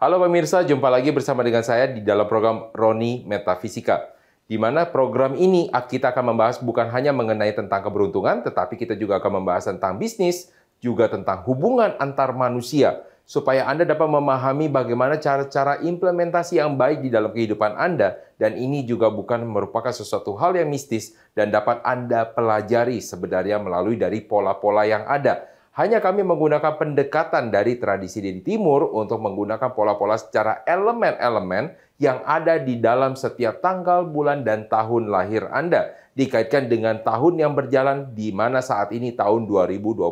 Halo pemirsa, jumpa lagi bersama dengan saya di dalam program Roni Metafisika. Di mana program ini kita akan membahas bukan hanya mengenai tentang keberuntungan, tetapi kita juga akan membahas tentang bisnis, juga tentang hubungan antar manusia, supaya Anda dapat memahami bagaimana cara-cara implementasi yang baik di dalam kehidupan Anda, dan ini juga bukan merupakan sesuatu hal yang mistis dan dapat Anda pelajari sebenarnya melalui dari pola-pola yang ada. Hanya kami menggunakan pendekatan dari tradisi di timur untuk menggunakan pola-pola secara elemen-elemen yang ada di dalam setiap tanggal, bulan, dan tahun lahir Anda. Dikaitkan dengan tahun yang berjalan di mana saat ini tahun 2025.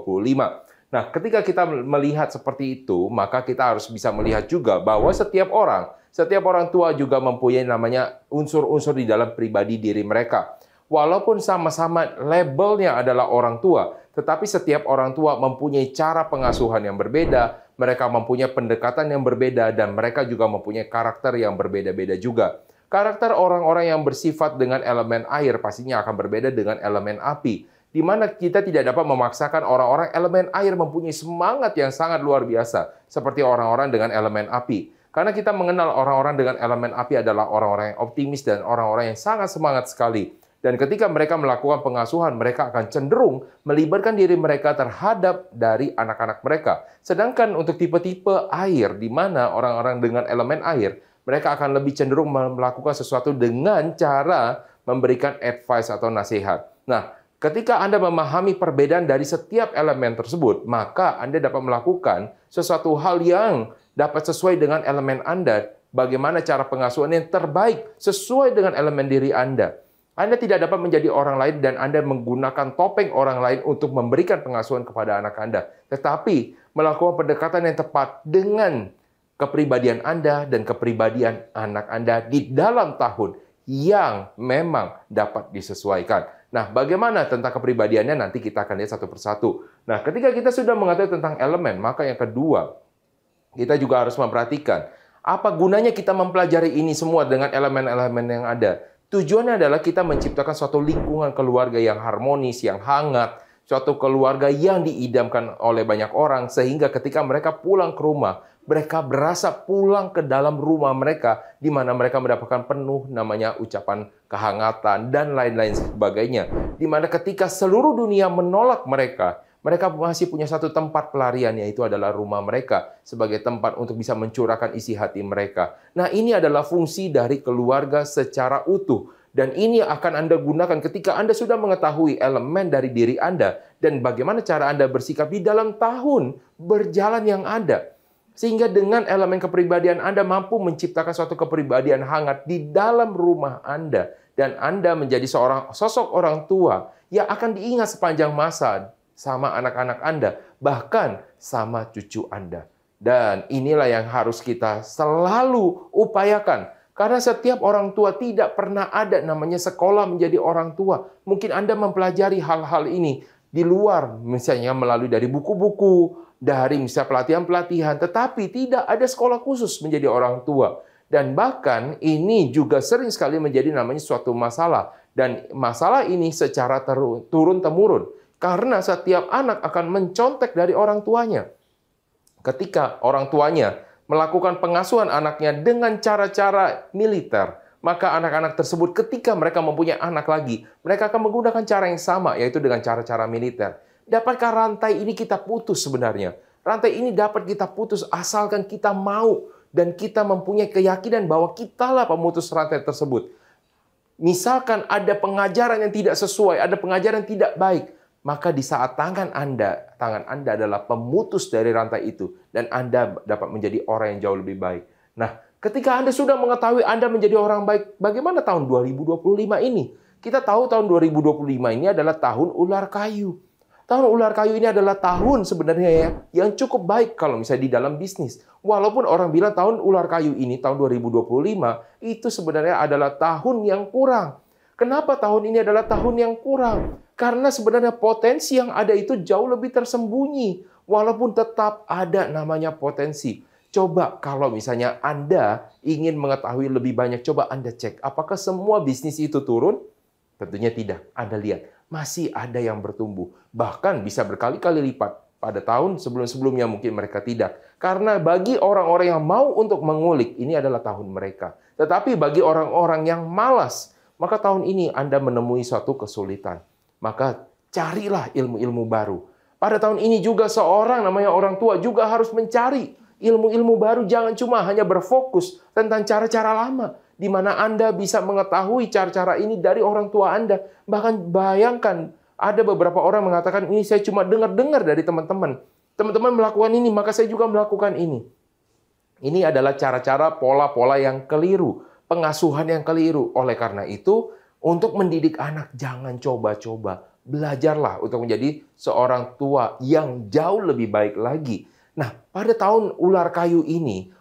Nah, ketika kita melihat seperti itu, maka kita harus bisa melihat juga bahwa setiap orang tua juga mempunyai namanya unsur-unsur di dalam pribadi diri mereka. Walaupun sama-sama labelnya adalah orang tua, tetapi setiap orang tua mempunyai cara pengasuhan yang berbeda, mereka mempunyai pendekatan yang berbeda, dan mereka juga mempunyai karakter yang berbeda-beda juga. Karakter orang-orang yang bersifat dengan elemen air pastinya akan berbeda dengan elemen api, di mana kita tidak dapat memaksakan orang-orang elemen air mempunyai semangat yang sangat luar biasa, seperti orang-orang dengan elemen api. Karena kita mengenal orang-orang dengan elemen api adalah orang-orang yang optimis dan orang-orang yang sangat semangat sekali. Dan ketika mereka melakukan pengasuhan, mereka akan cenderung melibatkan diri mereka terhadap dari anak-anak mereka. Sedangkan untuk tipe-tipe air, di mana orang-orang dengan elemen air, mereka akan lebih cenderung melakukan sesuatu dengan cara memberikan advice atau nasihat. Nah, ketika Anda memahami perbedaan dari setiap elemen tersebut, maka Anda dapat melakukan sesuatu hal yang dapat sesuai dengan elemen Anda. Bagaimana cara pengasuhan yang terbaik sesuai dengan elemen diri Anda. Anda tidak dapat menjadi orang lain dan Anda menggunakan topeng orang lain untuk memberikan pengasuhan kepada anak Anda. Tetapi melakukan pendekatan yang tepat dengan kepribadian Anda dan kepribadian anak Anda di dalam tahun yang memang dapat disesuaikan. Nah, bagaimana tentang kepribadiannya nanti kita akan lihat satu persatu. Nah, ketika kita sudah mengetahui tentang elemen, maka yang kedua, kita juga harus memperhatikan apa gunanya kita mempelajari ini semua dengan elemen-elemen yang ada. Tujuannya adalah kita menciptakan suatu lingkungan keluarga yang harmonis, yang hangat, suatu keluarga yang diidamkan oleh banyak orang, sehingga ketika mereka pulang ke rumah, mereka berasa pulang ke dalam rumah mereka, di mana mereka mendapatkan penuh namanya ucapan kehangatan, dan lain-lain sebagainya. Di mana ketika seluruh dunia menolak mereka, mereka masih punya satu tempat pelarian, yaitu adalah rumah mereka, sebagai tempat untuk bisa mencurahkan isi hati mereka. Nah, ini adalah fungsi dari keluarga secara utuh. Dan ini akan Anda gunakan ketika Anda sudah mengetahui elemen dari diri Anda, dan bagaimana cara Anda bersikap di dalam tahun berjalan yang ada. Sehingga dengan elemen kepribadian Anda mampu menciptakan suatu kepribadian hangat di dalam rumah Anda. Dan Anda menjadi seorang sosok orang tua yang akan diingat sepanjang masa, sama anak-anak Anda, bahkan sama cucu Anda. Dan inilah yang harus kita selalu upayakan. Karena setiap orang tua tidak pernah ada namanya sekolah menjadi orang tua. Mungkin Anda mempelajari hal-hal ini di luar, misalnya melalui dari buku-buku, dari misalnya pelatihan-pelatihan, tetapi tidak ada sekolah khusus menjadi orang tua. Dan bahkan ini juga sering sekali menjadi namanya suatu masalah. Dan masalah ini secara turun-temurun. Karena setiap anak akan mencontek dari orang tuanya. Ketika orang tuanya melakukan pengasuhan anaknya dengan cara-cara militer, maka anak-anak tersebut ketika mereka mempunyai anak lagi, mereka akan menggunakan cara yang sama, yaitu dengan cara-cara militer. Dapatkah rantai ini kita putus sebenarnya? Rantai ini dapat kita putus asalkan kita mau dan kita mempunyai keyakinan bahwa kitalah pemutus rantai tersebut. Misalkan ada pengajaran yang tidak sesuai, ada pengajaran yang tidak baik, maka di saat tangan Anda adalah pemutus dari rantai itu, dan Anda dapat menjadi orang yang jauh lebih baik. Nah, ketika Anda sudah mengetahui Anda menjadi orang baik, bagaimana tahun 2025 ini? Kita tahu tahun 2025 ini adalah tahun ular kayu. Tahun ular kayu ini adalah tahun sebenarnya yang cukup baik kalau misalnya di dalam bisnis. Walaupun orang bilang tahun ular kayu ini, tahun 2025, itu sebenarnya adalah tahun yang kurang. Kenapa tahun ini adalah tahun yang kurang? Karena sebenarnya potensi yang ada itu jauh lebih tersembunyi. Walaupun tetap ada namanya potensi. Coba kalau misalnya Anda ingin mengetahui lebih banyak, coba Anda cek. Apakah semua bisnis itu turun? Tentunya tidak. Anda lihat, masih ada yang bertumbuh. Bahkan bisa berkali-kali lipat. Pada tahun sebelum-sebelumnya mungkin mereka tidak. Karena bagi orang-orang yang mau untuk mengulik, ini adalah tahun mereka. Tetapi bagi orang-orang yang malas, maka tahun ini Anda menemui suatu kesulitan. Maka carilah ilmu-ilmu baru. Pada tahun ini juga seorang namanya orang tua juga harus mencari ilmu-ilmu baru. Jangan cuma hanya berfokus tentang cara-cara lama, di mana Anda bisa mengetahui cara-cara ini dari orang tua Anda. Bahkan bayangkan, ada beberapa orang mengatakan, ini saya cuma dengar-dengar dari teman-teman. Teman-teman melakukan ini, maka saya juga melakukan ini. Ini adalah cara-cara pola-pola yang keliru, pengasuhan yang keliru. Oleh karena itu, untuk mendidik anak, jangan coba-coba. Belajarlah untuk menjadi seorang tua yang jauh lebih baik lagi. Nah, pada tahun ular kayu ini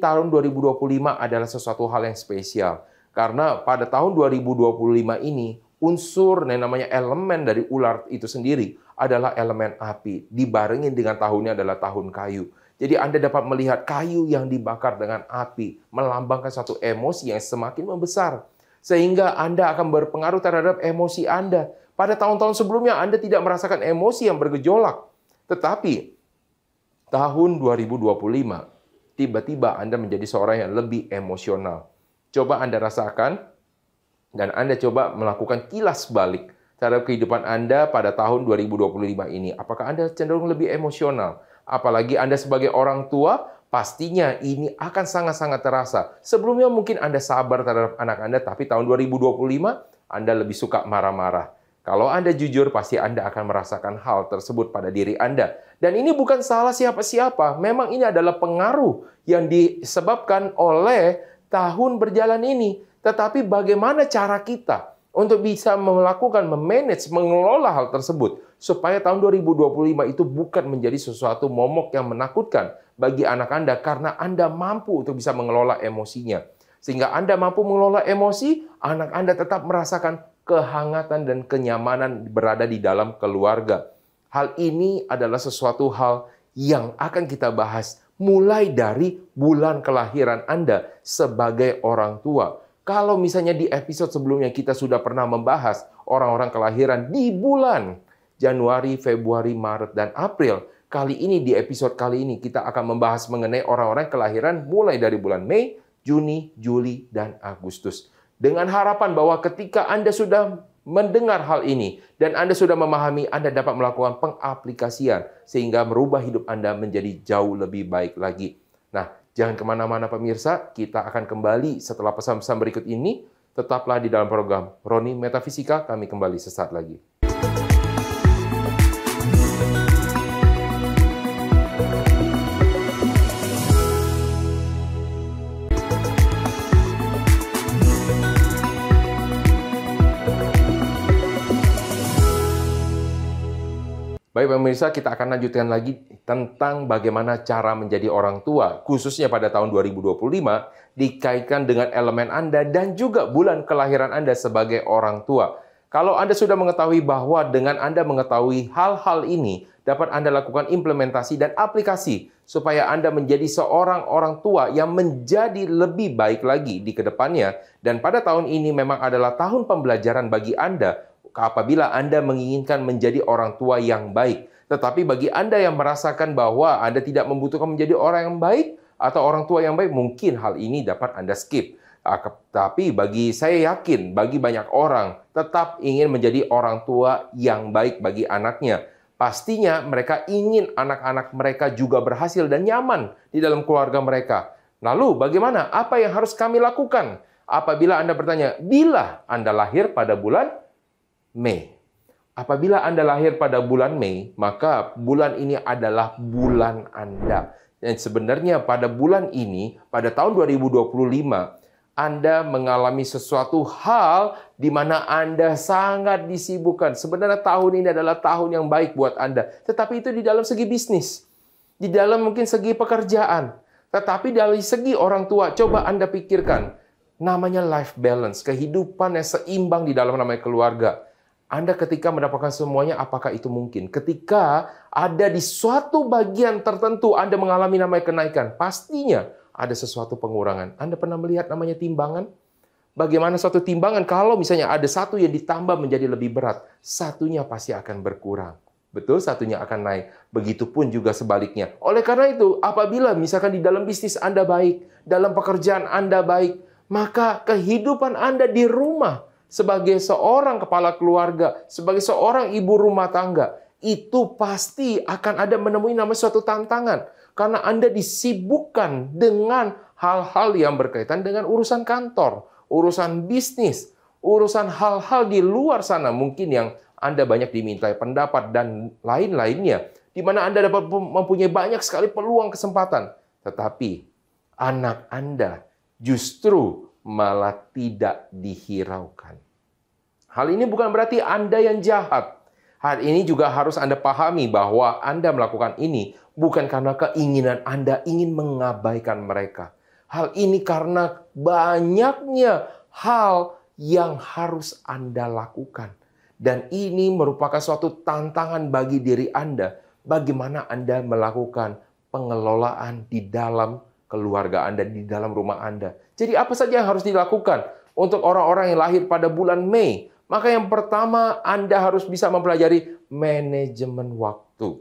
tahun 2025 adalah sesuatu hal yang spesial. Karena pada tahun 2025 ini, unsur yang namanya elemen dari ular itu sendiri adalah elemen api. Dibarengin dengan tahunnya adalah tahun kayu. Jadi Anda dapat melihat kayu yang dibakar dengan api, melambangkan satu emosi yang semakin membesar. Sehingga Anda akan berpengaruh terhadap emosi Anda. Pada tahun-tahun sebelumnya Anda tidak merasakan emosi yang bergejolak. Tetapi tahun 2025, tiba-tiba Anda menjadi seorang yang lebih emosional. Coba Anda rasakan, dan Anda coba melakukan kilas balik terhadap kehidupan Anda pada tahun 2025 ini. Apakah Anda cenderung lebih emosional? Apalagi Anda sebagai orang tua, pastinya ini akan sangat-sangat terasa. Sebelumnya mungkin Anda sabar terhadap anak Anda, tapi tahun 2025 Anda lebih suka marah-marah. Kalau Anda jujur, pasti Anda akan merasakan hal tersebut pada diri Anda. Dan ini bukan salah siapa-siapa. Memang ini adalah pengaruh yang disebabkan oleh tahun berjalan ini. Tetapi bagaimana cara kita untuk bisa melakukan, memanage, mengelola hal tersebut. Supaya tahun 2025 itu bukan menjadi sesuatu momok yang menakutkan bagi anak Anda. Karena Anda mampu untuk bisa mengelola emosinya. Sehingga Anda mampu mengelola emosi, anak Anda tetap merasakan kehangatan dan kenyamanan berada di dalam keluarga. Hal ini adalah sesuatu hal yang akan kita bahas mulai dari bulan kelahiran Anda sebagai orang tua. Kalau misalnya di episode sebelumnya kita sudah pernah membahas orang-orang kelahiran di bulan Januari, Februari, Maret, dan April. Kali ini, di episode kali ini, kita akan membahas mengenai orang-orang kelahiran mulai dari bulan Mei, Juni, Juli, dan Agustus. Dengan harapan bahwa ketika Anda sudah mendengar hal ini dan Anda sudah memahami, Anda dapat melakukan pengaplikasian sehingga merubah hidup Anda menjadi jauh lebih baik lagi. Nah, jangan kemana-mana pemirsa, kita akan kembali setelah pesan-pesan berikut ini. Tetaplah di dalam program Roni Metafisika, kami kembali sesaat lagi. Baik pemirsa, kita akan lanjutkan lagi tentang bagaimana cara menjadi orang tua, khususnya pada tahun 2025, dikaitkan dengan elemen Anda dan juga bulan kelahiran Anda sebagai orang tua. Kalau Anda sudah mengetahui bahwa dengan Anda mengetahui hal-hal ini, dapat Anda lakukan implementasi dan aplikasi supaya Anda menjadi seorang orang tua yang menjadi lebih baik lagi di kedepannya. Dan pada tahun ini memang adalah tahun pembelajaran bagi Anda, apabila Anda menginginkan menjadi orang tua yang baik. Tetapi bagi Anda yang merasakan bahwa Anda tidak membutuhkan menjadi orang yang baik atau orang tua yang baik, mungkin hal ini dapat Anda skip. Tapi bagi saya yakin, bagi banyak orang tetap ingin menjadi orang tua yang baik bagi anaknya. Pastinya mereka ingin anak-anak mereka juga berhasil dan nyaman di dalam keluarga mereka. Lalu bagaimana? Apa yang harus kami lakukan? Apabila Anda bertanya, bila Anda lahir pada bulan Mei. Apabila Anda lahir pada bulan Mei, maka bulan ini adalah bulan Anda. Dan sebenarnya pada bulan ini, pada tahun 2025, Anda mengalami sesuatu hal di mana Anda sangat disibukkan. Sebenarnya tahun ini adalah tahun yang baik buat Anda. Tetapi itu di dalam segi bisnis. Di dalam mungkin segi pekerjaan. Tetapi dari segi orang tua, coba Anda pikirkan. Namanya life balance, kehidupan yang seimbang di dalam namanya keluarga. Anda ketika mendapatkan semuanya, apakah itu mungkin? Ketika ada di suatu bagian tertentu Anda mengalami namanya kenaikan, pastinya ada sesuatu pengurangan. Anda pernah melihat namanya timbangan? Bagaimana suatu timbangan kalau misalnya ada satu yang ditambah menjadi lebih berat, satunya pasti akan berkurang. betul, satunya akan naik. Begitupun juga sebaliknya. Oleh karena itu, apabila misalkan di dalam bisnis Anda baik, dalam pekerjaan Anda baik, maka kehidupan Anda di rumah sebagai seorang kepala keluarga, sebagai seorang ibu rumah tangga, itu pasti akan ada menemui namanya suatu tantangan. Karena Anda disibukkan dengan hal-hal yang berkaitan dengan urusan kantor, urusan bisnis, urusan hal-hal di luar sana mungkin yang Anda banyak dimintai pendapat dan lain-lainnya, di mana Anda dapat mempunyai banyak sekali peluang kesempatan. Tetapi anak Anda justru malah tidak dihiraukan. Hal ini bukan berarti Anda yang jahat. Hal ini juga harus Anda pahami bahwa Anda melakukan ini bukan karena keinginan Anda ingin mengabaikan mereka. Hal ini karena banyaknya hal yang harus Anda lakukan. Dan ini merupakan suatu tantangan bagi diri Anda. Bagaimana Anda melakukan pengelolaan di dalam keluarga Anda, di dalam rumah Anda. Jadi apa saja yang harus dilakukan untuk orang-orang yang lahir pada bulan Mei? Maka yang pertama, Anda harus bisa mempelajari manajemen waktu.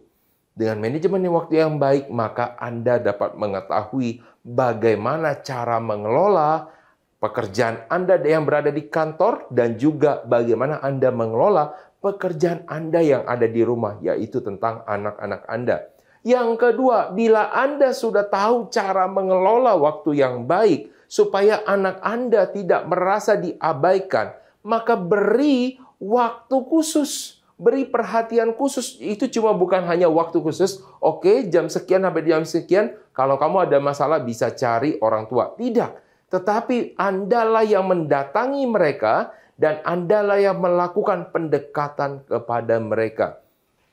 Dengan manajemen waktu yang baik, maka Anda dapat mengetahui bagaimana cara mengelola pekerjaan Anda yang berada di kantor dan juga bagaimana Anda mengelola pekerjaan Anda yang ada di rumah, yaitu tentang anak-anak Anda. Yang kedua, bila Anda sudah tahu cara mengelola waktu yang baik supaya anak Anda tidak merasa diabaikan, maka beri waktu khusus, beri perhatian khusus. Itu cuma bukan hanya waktu khusus, oke, jam sekian sampai jam sekian, kalau kamu ada masalah bisa cari orang tua. Tidak. Tetapi Andalah yang mendatangi mereka dan Andalah yang melakukan pendekatan kepada mereka.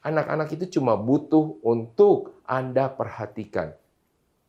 Anak-anak itu cuma butuh untuk Anda perhatikan.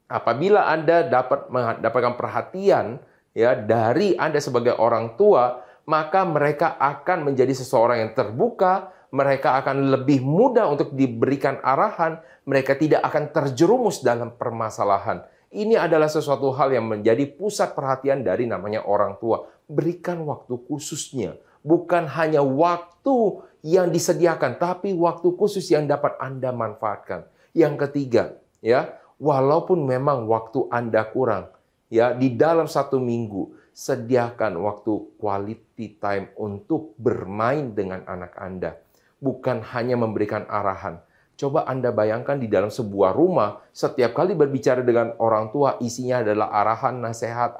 Apabila Anda dapat mendapatkan perhatian ya dari Anda sebagai orang tua, maka mereka akan menjadi seseorang yang terbuka, mereka akan lebih mudah untuk diberikan arahan, mereka tidak akan terjerumus dalam permasalahan. Ini adalah sesuatu hal yang menjadi pusat perhatian dari namanya orang tua. Berikan waktu khususnya. Bukan hanya waktu yang disediakan, tapi waktu khusus yang dapat Anda manfaatkan. Yang ketiga, ya, walaupun memang waktu Anda kurang, ya, di dalam 1 minggu, sediakan waktu quality time untuk bermain dengan anak Anda. Bukan hanya memberikan arahan. Coba Anda bayangkan di dalam sebuah rumah, setiap kali berbicara dengan orang tua, isinya adalah arahan, nasihat,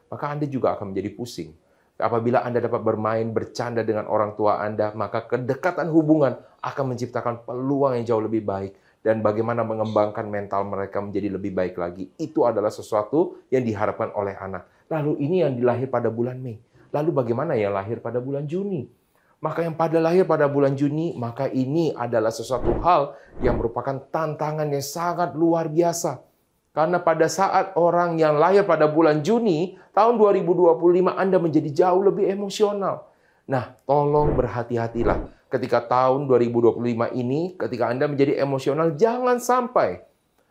maka Anda juga akan menjadi pusing. Apabila Anda dapat bermain, bercanda dengan orang tua Anda, maka kedekatan hubungan akan menciptakan peluang yang jauh lebih baik. Dan bagaimana mengembangkan mental mereka menjadi lebih baik lagi. Itu adalah sesuatu yang diharapkan oleh anak. Lalu ini yang dilahir pada bulan Mei. Lalu bagaimana yang lahir pada bulan Juni? Maka yang pada lahir pada bulan Juni, maka ini adalah sesuatu hal yang merupakan tantangan yang sangat luar biasa. Karena pada saat orang yang lahir pada bulan Juni, tahun 2025 Anda menjadi jauh lebih emosional. Nah, tolong berhati-hatilah. Ketika tahun 2025 ini, ketika Anda menjadi emosional, jangan sampai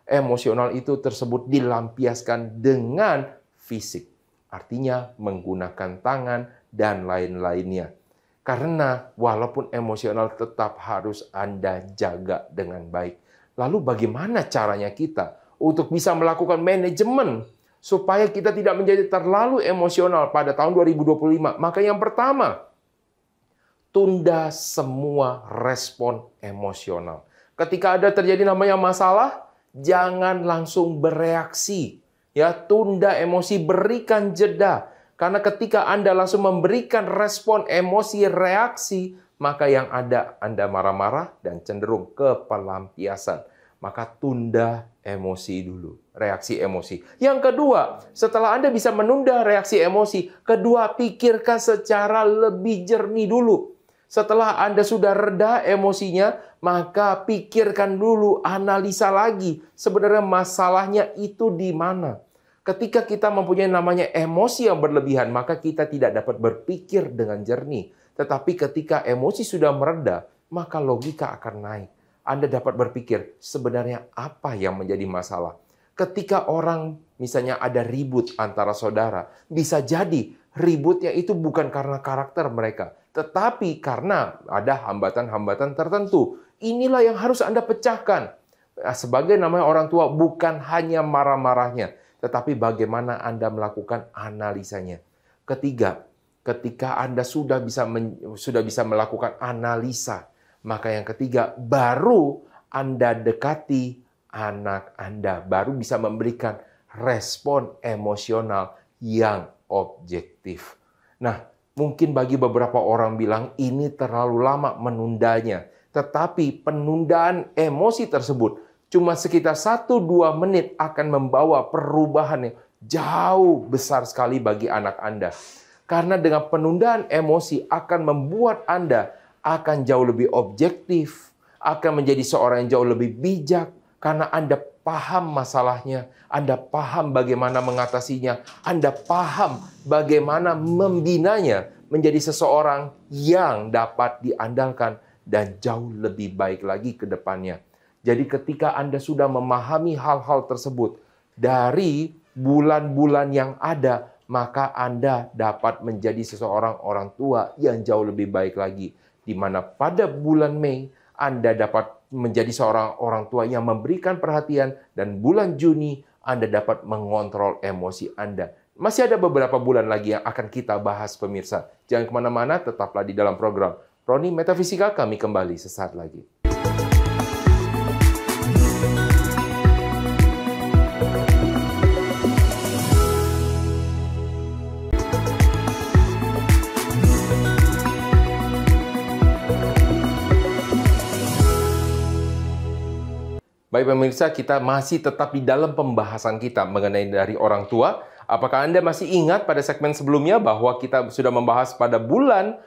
emosional itu tersebut dilampiaskan dengan fisik. Artinya menggunakan tangan dan lain-lainnya. Karena walaupun emosional tetap harus Anda jaga dengan baik. Lalu bagaimana caranya kita untuk bisa melakukan manajemen supaya kita tidak menjadi terlalu emosional pada tahun 2025? Maka yang pertama, tunda semua respon emosional. Ketika ada terjadi namanya masalah, jangan langsung bereaksi. Ya, tunda emosi, berikan jeda. Karena ketika Anda langsung memberikan respon emosi, reaksi, maka yang ada Anda marah-marah dan cenderung ke pelampiasan. Maka tunda emosi dulu, reaksi emosi. Yang kedua, setelah Anda bisa menunda reaksi emosi, kedua, pikirkan secara lebih jernih dulu. Setelah Anda sudah reda emosinya, maka pikirkan dulu, analisa lagi. Sebenarnya masalahnya itu di mana? Ketika kita mempunyai namanya emosi yang berlebihan, maka kita tidak dapat berpikir dengan jernih. Tetapi ketika emosi sudah mereda, maka logika akan naik. Anda dapat berpikir, sebenarnya apa yang menjadi masalah? Ketika orang, misalnya ada ribut antara saudara, bisa jadi ributnya itu bukan karena karakter mereka, tetapi karena ada hambatan-hambatan tertentu inilah yang harus Anda pecahkan. Sebagai namanya orang tua, bukan hanya marah-marahnya, tetapi bagaimana Anda melakukan analisanya. Ketiga, ketika Anda sudah bisa melakukan analisa, maka yang ketiga, baru Anda dekati anak Anda, baru bisa memberikan respon emosional yang objektif. Nah, mungkin bagi beberapa orang bilang ini terlalu lama menundanya, tetapi penundaan emosi tersebut cuma sekitar 1-2 menit akan membawa perubahan yang jauh besar sekali bagi anak Anda. Karena dengan penundaan emosi akan membuat Anda akan jauh lebih objektif, akan menjadi seorang yang jauh lebih bijak, karena Anda paham masalahnya, Anda paham bagaimana mengatasinya, Anda paham bagaimana membinanya menjadi seseorang yang dapat diandalkan dan jauh lebih baik lagi ke depannya. Jadi ketika Anda sudah memahami hal-hal tersebut dari bulan-bulan yang ada, maka Anda dapat menjadi seseorang orang tua yang jauh lebih baik lagi. Di mana pada bulan Mei, Anda dapat menjadi seorang orang tua yang memberikan perhatian, dan bulan Juni Anda dapat mengontrol emosi Anda. Masih ada beberapa bulan lagi yang akan kita bahas, pemirsa. Jangan kemana-mana, tetaplah di dalam program Roni Metafisika. Kami kembali sesaat lagi. Baik pemirsa, kita masih tetap di dalam pembahasan kita mengenai dari orang tua. Apakah Anda masih ingat pada segmen sebelumnya bahwa kita sudah membahas pada bulan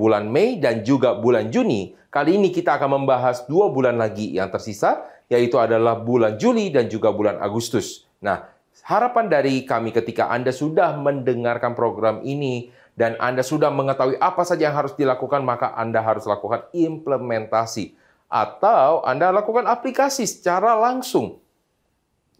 bulan Mei dan juga bulan Juni. Kali ini kita akan membahas 2 bulan lagi yang tersisa, yaitu adalah bulan Juli dan juga bulan Agustus. Nah, harapan dari kami ketika Anda sudah mendengarkan program ini dan Anda sudah mengetahui apa saja yang harus dilakukan, maka Anda harus lakukan implementasi. Atau Anda lakukan aplikasi secara langsung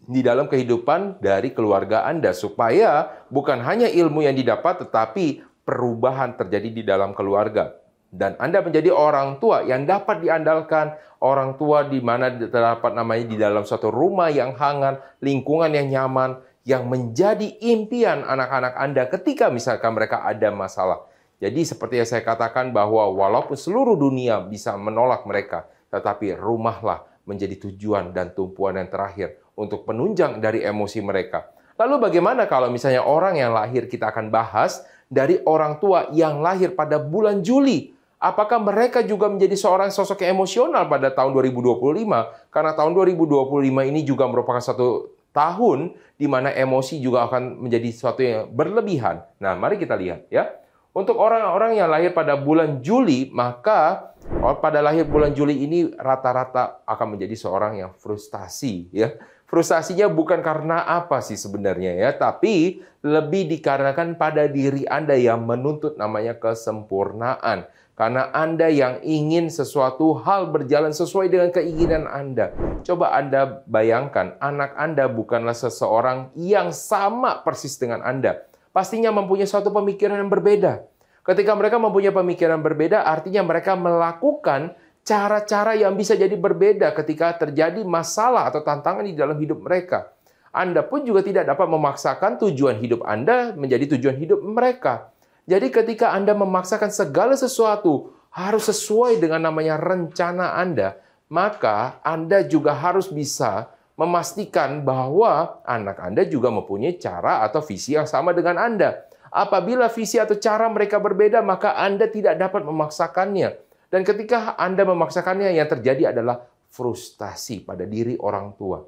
di dalam kehidupan dari keluarga Anda, supaya bukan hanya ilmu yang didapat, tetapi perubahan terjadi di dalam keluarga. Dan Anda menjadi orang tua yang dapat diandalkan, orang tua di mana terdapat namanya di dalam suatu rumah yang hangat, lingkungan yang nyaman, yang menjadi impian anak-anak Anda ketika misalkan mereka ada masalah. Jadi seperti yang saya katakan bahwa walaupun seluruh dunia bisa menolak mereka, tetapi rumahlah menjadi tujuan dan tumpuan yang terakhir untuk penunjang dari emosi mereka. Lalu bagaimana kalau misalnya orang yang lahir, kita akan bahas dari orang tua yang lahir pada bulan Juli. Apakah mereka juga menjadi seorang sosok yang emosional pada tahun 2025? Karena tahun 2025 ini juga merupakan satu tahun di mana emosi juga akan menjadi sesuatu yang berlebihan. Nah, mari kita lihat ya. Untuk orang-orang yang lahir pada bulan Juli, maka pada lahir bulan Juli ini rata-rata akan menjadi seorang yang frustasi, ya. Frustasinya bukan karena apa sih sebenarnya ya, tapi lebih dikarenakan pada diri Anda yang menuntut namanya kesempurnaan. Karena Anda yang ingin sesuatu hal berjalan sesuai dengan keinginan Anda. Coba Anda bayangkan, anak Anda bukanlah seseorang yang sama persis dengan Anda. Pastinya mempunyai suatu pemikiran yang berbeda. Ketika mereka mempunyai pemikiran berbeda, artinya mereka melakukan cara-cara yang bisa jadi berbeda ketika terjadi masalah atau tantangan di dalam hidup mereka. Anda pun juga tidak dapat memaksakan tujuan hidup Anda menjadi tujuan hidup mereka. Jadi ketika Anda memaksakan segala sesuatu harus sesuai dengan namanya rencana Anda, maka Anda juga harus bisa memastikan bahwa anak Anda juga mempunyai cara atau visi yang sama dengan Anda. Apabila visi atau cara mereka berbeda, maka Anda tidak dapat memaksakannya. Dan ketika Anda memaksakannya, yang terjadi adalah frustasi pada diri orang tua.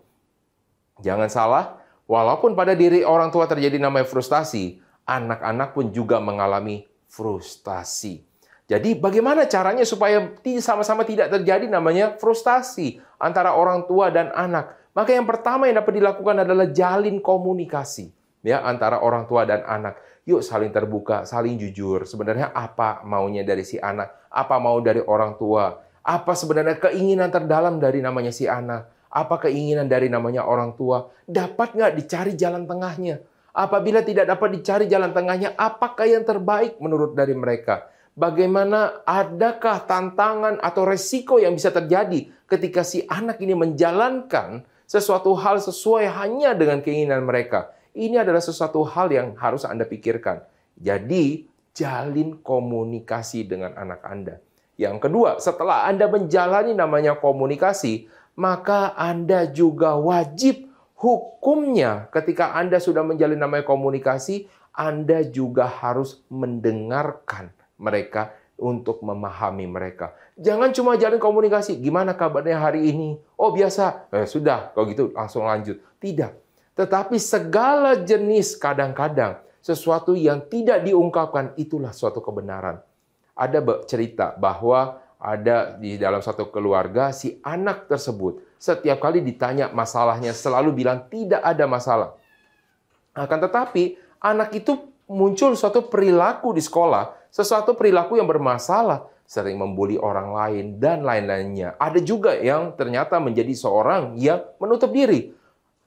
Jangan salah, walaupun pada diri orang tua terjadi namanya frustasi, anak-anak pun juga mengalami frustasi. Jadi bagaimana caranya supaya sama-sama tidak terjadi namanya frustasi antara orang tua dan anak? Maka yang pertama yang dapat dilakukan adalah jalin komunikasi ya antara orang tua dan anak. Yuk saling terbuka, saling jujur. Sebenarnya apa maunya dari si anak? Apa mau dari orang tua? Apa sebenarnya keinginan terdalam dari namanya si anak? Apa keinginan dari namanya orang tua? Dapat nggak dicari jalan tengahnya? Apabila tidak dapat dicari jalan tengahnya, apakah yang terbaik menurut dari mereka? bagaimana adakah tantangan atau resiko yang bisa terjadi ketika si anak ini menjalankan sesuatu hal sesuai hanya dengan keinginan mereka. Ini adalah sesuatu hal yang harus Anda pikirkan. Jadi, jalin komunikasi dengan anak Anda. Yang kedua, setelah Anda menjalani namanya komunikasi, maka Anda juga wajib hukumnya ketika Anda sudah menjalin namanya komunikasi, Anda juga harus mendengarkan mereka untuk memahami mereka. Jangan cuma jalin komunikasi, gimana kabarnya hari ini? Oh biasa, sudah, kalau gitu langsung lanjut. Tidak. Tetapi segala jenis kadang-kadang sesuatu yang tidak diungkapkan itulah suatu kebenaran. Ada cerita bahwa ada di dalam satu keluarga si anak tersebut setiap kali ditanya masalahnya selalu bilang tidak ada masalah. Akan tetapi anak itu muncul suatu perilaku di sekolah, sesuatu perilaku yang bermasalah, sering membuli orang lain dan lain-lainnya. Ada juga yang ternyata menjadi seorang yang menutup diri.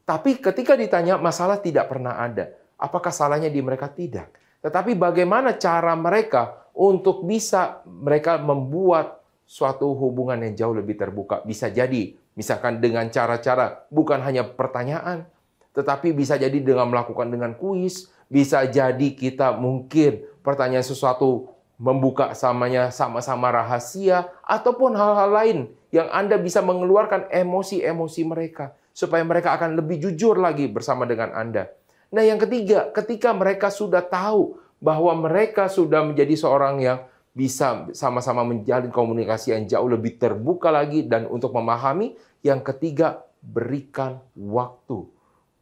Tapi ketika ditanya, masalah tidak pernah ada. Apakah salahnya di mereka? Tidak. Tetapi bagaimana cara mereka untuk bisa mereka membuat suatu hubungan yang jauh lebih terbuka? Bisa jadi, misalkan dengan cara-cara bukan hanya pertanyaan, tetapi bisa jadi dengan melakukan dengan kuis, bisa jadi kita mungkin pertanyaan sesuatu membuka sama-sama rahasia, ataupun hal-hal lain yang Anda bisa mengeluarkan emosi-emosi mereka. Supaya mereka akan lebih jujur lagi bersama dengan Anda. Nah yang ketiga, ketika mereka sudah tahu bahwa mereka sudah menjadi seorang yang bisa sama-sama menjalin komunikasi yang jauh lebih terbuka lagi dan untuk memahami, yang ketiga, berikan waktu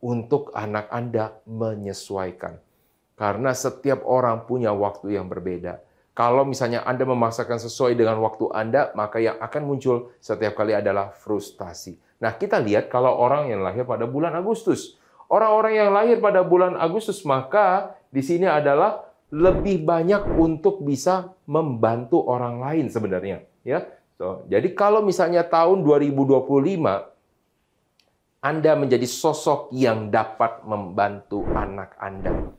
untuk anak Anda menyesuaikan. Karena setiap orang punya waktu yang berbeda. Kalau misalnya Anda memaksakan sesuai dengan waktu Anda, maka yang akan muncul setiap kali adalah frustasi. Nah, kita lihat kalau orang yang lahir pada bulan Agustus. Orang-orang yang lahir pada bulan Agustus, maka di sini adalah lebih banyak untuk bisa membantu orang lain sebenarnya. Ya, jadi kalau misalnya tahun 2025, Anda menjadi sosok yang dapat membantu anak Anda.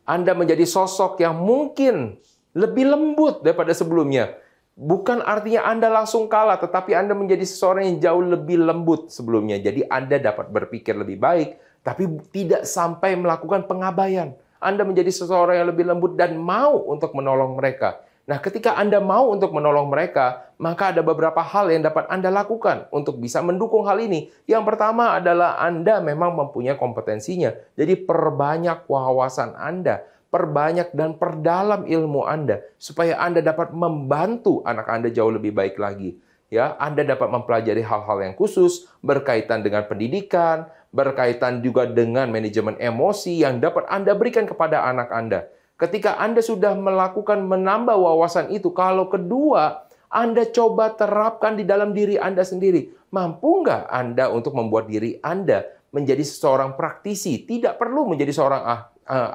Anda menjadi sosok yang mungkin lebih lembut daripada sebelumnya. Bukan artinya Anda langsung kalah, tetapi Anda menjadi seseorang yang jauh lebih lembut sebelumnya. Jadi Anda dapat berpikir lebih baik, tapi tidak sampai melakukan pengabaian. Anda menjadi seseorang yang lebih lembut dan mau untuk menolong mereka. Nah, ketika Anda mau untuk menolong mereka, maka ada beberapa hal yang dapat Anda lakukan untuk bisa mendukung hal ini. Yang pertama adalah Anda memang mempunyai kompetensinya. Jadi perbanyak wawasan Anda. Perbanyak dan perdalam ilmu Anda supaya Anda dapat membantu anak Anda jauh lebih baik lagi. Ya, Anda dapat mempelajari hal-hal yang khusus berkaitan dengan pendidikan, berkaitan juga dengan manajemen emosi yang dapat Anda berikan kepada anak Anda. Ketika Anda sudah melakukan menambah wawasan itu, kalau kedua, Anda coba terapkan di dalam diri Anda sendiri. Mampu nggak Anda untuk membuat diri Anda menjadi seorang praktisi? Tidak perlu menjadi seorang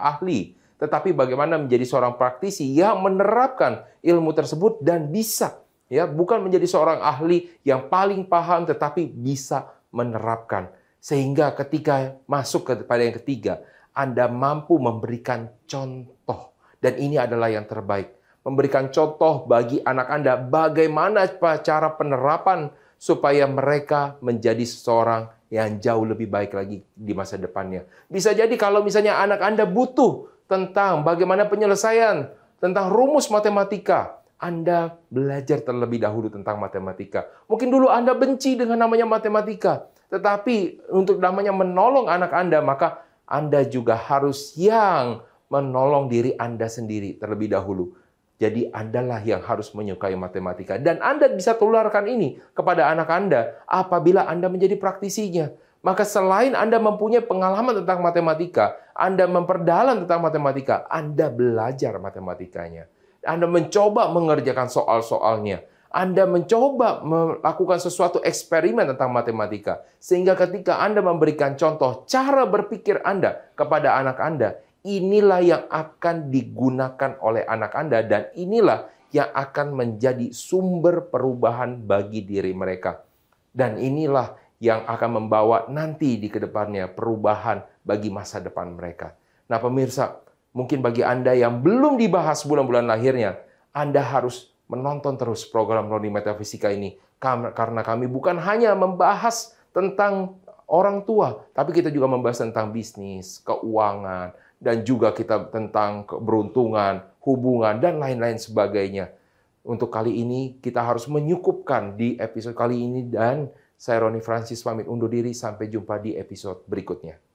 ahli. Tetapi bagaimana menjadi seorang praktisi yang menerapkan ilmu tersebut dan bisa, ya, bukan menjadi seorang ahli yang paling paham, tetapi bisa menerapkan. Sehingga ketika masuk kepada yang ketiga, Anda mampu memberikan contoh. Dan ini adalah yang terbaik. Memberikan contoh bagi anak Anda bagaimana cara penerapan supaya mereka menjadi seseorang yang jauh lebih baik lagi di masa depannya. Bisa jadi kalau misalnya anak Anda butuh tentang bagaimana penyelesaian, tentang rumus matematika. Anda belajar terlebih dahulu tentang matematika. Mungkin dulu Anda benci dengan namanya matematika. Tetapi untuk namanya menolong anak Anda, maka Anda juga harus yang menolong diri Anda sendiri terlebih dahulu. Jadi Andalah yang harus menyukai matematika. Dan Anda bisa tularkan ini kepada anak Anda apabila Anda menjadi praktisinya. Maka selain Anda mempunyai pengalaman tentang matematika, Anda memperdalam tentang matematika, Anda belajar matematikanya. Anda mencoba mengerjakan soal-soalnya. Anda mencoba melakukan sesuatu eksperimen tentang matematika. Sehingga ketika Anda memberikan contoh cara berpikir Anda kepada anak Anda, inilah yang akan digunakan oleh anak Anda dan inilah yang akan menjadi sumber perubahan bagi diri mereka. Dan inilah yang akan membawa nanti di kedepannya perubahan bagi masa depan mereka. Nah pemirsa, mungkin bagi Anda yang belum dibahas bulan-bulan lahirnya, Anda harus menonton terus program Roni Metafisika ini. Karena kami bukan hanya membahas tentang orang tua, tapi kita juga membahas tentang bisnis, keuangan, dan juga kita tentang keberuntungan, hubungan, dan lain-lain sebagainya. Untuk kali ini, kita harus menyukupkan di episode kali ini, dan saya Roni Francis pamit undur diri. Sampai jumpa di episode berikutnya.